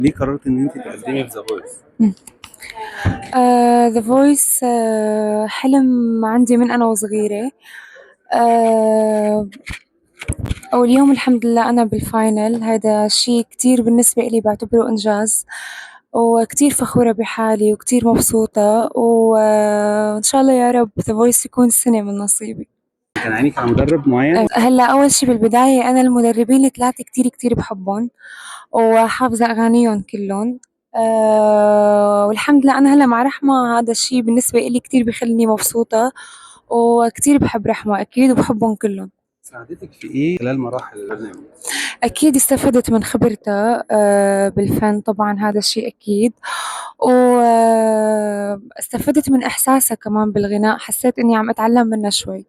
ليه قررت ان انت تقدمي في ذا فويس؟ ذا فويس حلم عندي من أنا وصغيرة. آه واليوم الحمد لله أنا بالفاينل. هذا شيء كتير بالنسبة إلي بعتبره إنجاز، وكتير فخورة بحالي وكتير مبسوطة، وإن شاء الله يا رب ذا فويس يكون سنة من نصيبي. كان عينيك على مدرب معين؟ هلا أول شي بالبداية أنا المدربين الثلاثة كتير كتير بحبهم وحافظة أغانيهم كلهم. والحمد لله أنا هلا مع رحمة، هذا الشي بالنسبة إلي كتير بخليني مبسوطة، وكتير بحب رحمة أكيد وبحبهم كلهم. ساعدتك في ايه خلال مراحل البرنامج؟ أكيد استفدت من خبرتها بالفن، طبعا هذا الشيء أكيد، واستفدت من إحساسها كمان بالغناء، حسيت إني عم أتعلم منها شوي.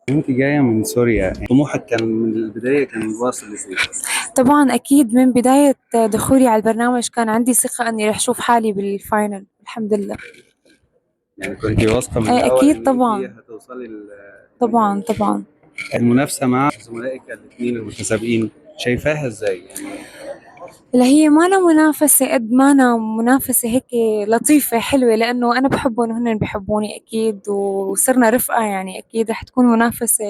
انت جايه من سوريا، طموحك كان من البدايه كان واصل لفين؟ طبعا أكيد من بداية دخولي على البرنامج كان عندي ثقة إني رح أشوف حالي بالفاينل الحمد لله. يعني كنت واثقه من أي الاول أكيد ان انت طبعا. هتوصلي طبعا طبعا. المنافسه مع زملائك الاثنين المتسابقين شايفاها ازاي يعني؟ لا هي ما أنا منافسة قد ما أنا منافسة هيك لطيفة حلوة، لأنه أنا بحبهم وهن بحبوني أكيد، وصرنا رفقة، يعني أكيد رح تكون منافسة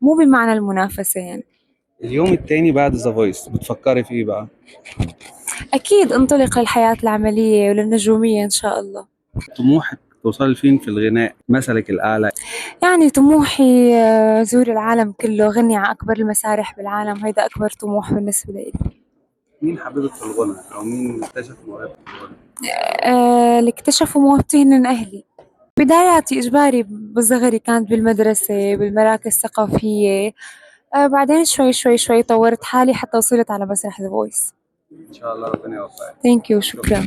مو بمعنى المنافسة يعني. اليوم التاني بعد ذا فويس بتفكري في ايه بقى؟ أكيد انطلق للحياة العملية وللنجومية إن شاء الله. طموحك توصلي لفين في الغناء، مثلك الاعلى؟ يعني طموحي زور العالم كله، غني على أكبر المسارح بالعالم، هيدا أكبر طموح بالنسبة لي. مين حبيبك في الغنى او مين اكتشف موهبتك في الغنى؟ اللي اكتشفوا موهبتي هن أهلي. بداياتي إجباري بصغري كانت بالمدرسة بالمراكز الثقافية. بعدين شوي شوي شوي طورت حالي حتى وصلت على مسرح ذا فويس. ان شاء الله ربنا يوفقك. ثانك يو، شكرا. شكرا.